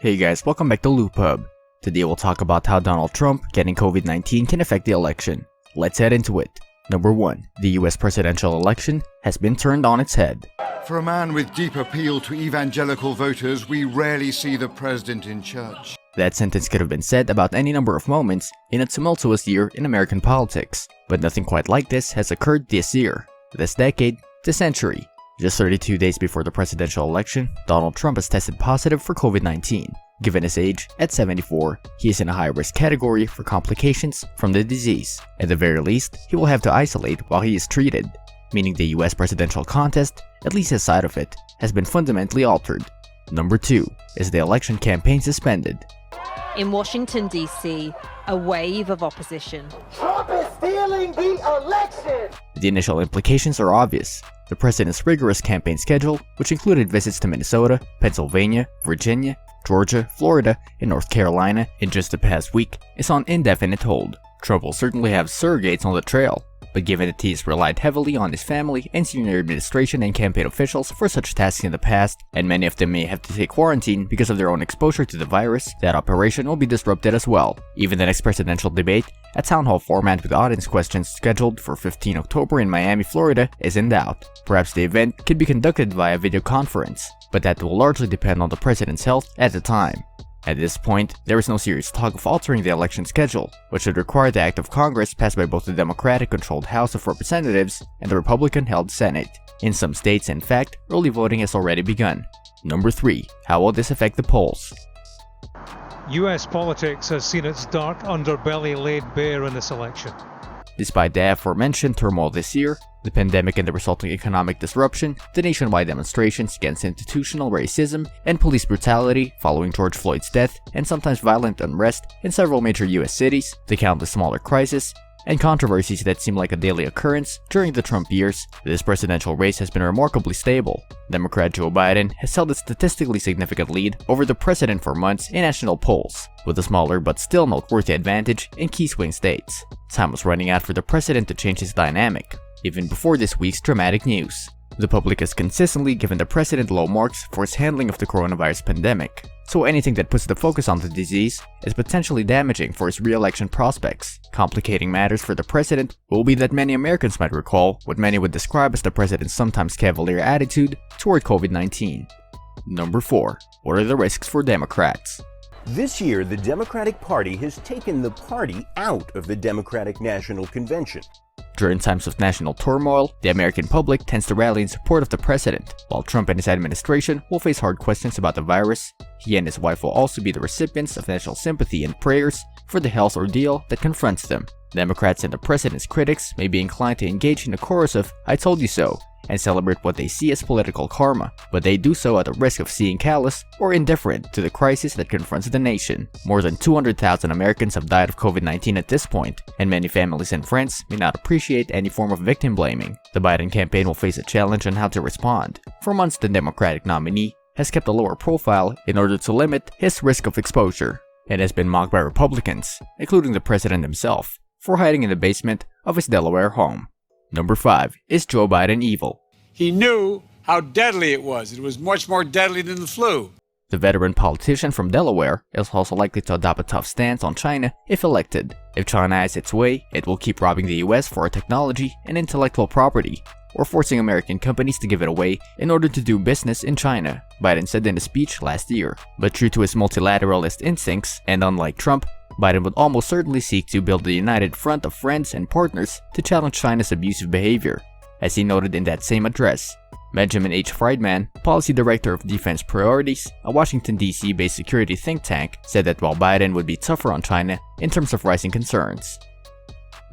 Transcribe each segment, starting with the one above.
Hey guys, welcome back to LoopHub. Today we'll talk about how Donald Trump getting COVID-19 can affect the election. Let's head into it. Number 1. The US presidential election has been turned on its head. For a man with deep appeal to evangelical voters, we rarely see the president in church. That sentence could have been said about any number of moments in a tumultuous year in American politics, but nothing quite like this has occurred this year, this decade, this century. Just 32 days before the presidential election, Donald Trump has tested positive for COVID-19. Given his age, at 74, he is in a high-risk category for complications from the disease. At the very least, he will have to isolate while he is treated, meaning the US presidential contest, at least his side of it, has been fundamentally altered. Number 2. Is the election campaign suspended? In Washington, D.C., a wave of opposition. Trump is stealing the election! The initial implications are obvious. The president's rigorous campaign schedule, which included visits to Minnesota, Pennsylvania, Virginia, Georgia, Florida, and North Carolina in just the past week, is on indefinite hold. Trump will certainly have surrogates on the trail, but given that he has relied heavily on his family and senior administration and campaign officials for such tasks in the past, and many of them may have to take quarantine because of their own exposure to the virus, that operation will be disrupted as well. Even the next presidential debate, a town hall format with audience questions scheduled for 15 October in Miami, Florida, is in doubt. Perhaps the event could be conducted via video conference, but that will largely depend on the president's health at the time. At this point, there is no serious talk of altering the election schedule, which would require the act of Congress passed by both the Democratic-controlled House of Representatives and the Republican-held Senate. In some states, in fact, early voting has already begun. Number 3. How will this affect the polls? US politics has seen its dark underbelly laid bare in this election. Despite the aforementioned turmoil this year, the pandemic and the resulting economic disruption, the nationwide demonstrations against institutional racism and police brutality following George Floyd's death, and sometimes violent unrest in several major US cities, the countless smaller crises, and controversies that seem like a daily occurrence during the Trump years, this presidential race has been remarkably stable. Democrat Joe Biden has held a statistically significant lead over the president for months in national polls, with a smaller but still noteworthy advantage in key swing states. Time was running out for the president to change his dynamic, even before this week's dramatic news. The public has consistently given the president low marks for his handling of the coronavirus pandemic, so anything that puts the focus on the disease is potentially damaging for his re-election prospects. Complicating matters for the president will be that many Americans might recall what many would describe as the president's sometimes cavalier attitude toward COVID-19. Number 4. What are the risks for Democrats? This year, the Democratic Party has taken the party out of the Democratic National Convention. During times of national turmoil, the American public tends to rally in support of the president. While Trump and his administration will face hard questions about the virus, he and his wife will also be the recipients of national sympathy and prayers for the health ordeal that confronts them. Democrats and the president's critics may be inclined to engage in a chorus of "I told you so" and celebrate what they see as political karma, but they do so at the risk of seeing callous or indifferent to the crisis that confronts the nation. More than 200,000 Americans have died of COVID-19 at this point, and many families and friends may not appreciate any form of victim blaming. The Biden campaign will face a challenge on how to respond. For months, the Democratic nominee has kept a lower profile in order to limit his risk of exposure, and has been mocked by Republicans, including the president himself, for hiding in the basement of his Delaware home. Number 5. Is Joe Biden evil? He knew how deadly it was. It was much more deadly than the flu. The veteran politician from Delaware is also likely to adopt a tough stance on China if elected. If China has its way, it will keep robbing the US for our technology and intellectual property, or forcing American companies to give it away in order to do business in China, Biden said in a speech last year. But true to his multilateralist instincts, and unlike Trump, Biden would almost certainly seek to build a united front of friends and partners to challenge China's abusive behavior, as he noted in that same address. Benjamin H. Friedman, Policy Director of Defense Priorities, a Washington, D.C. based security think tank, said that while Biden would be tougher on China in terms of rising concerns.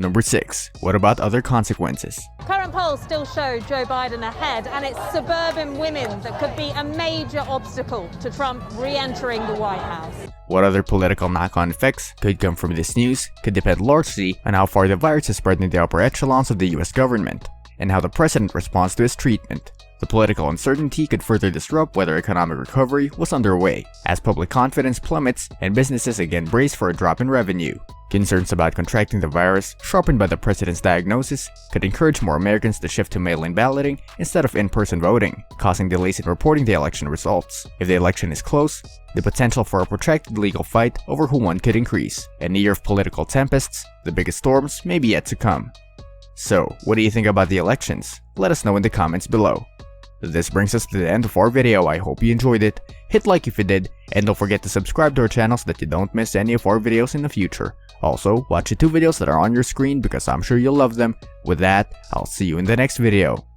Number 6. What about other consequences? Current polls still show Joe Biden ahead, and it's suburban women that could be a major obstacle to Trump re-entering the White House. What other political knock-on effects could come from this news could depend largely on how far the virus has spread in the upper echelons of the US government, and how the president responds to his treatment. The political uncertainty could further disrupt whether economic recovery was underway, as public confidence plummets and businesses again brace for a drop in revenue. Concerns about contracting the virus, sharpened by the president's diagnosis, could encourage more Americans to shift to mail-in balloting instead of in-person voting, causing delays in reporting the election results. If the election is close, the potential for a protracted legal fight over who won could increase. In a year of political tempests, the biggest storms may be yet to come. So, what do you think about the elections? Let us know in the comments below. This brings us to the end of our video. I hope you enjoyed it. Hit like if you did, and don't forget to subscribe to our channel so that you don't miss any of our videos in the future. Also, watch the 2 videos that are on your screen because I'm sure you'll love them. With that, I'll see you in the next video.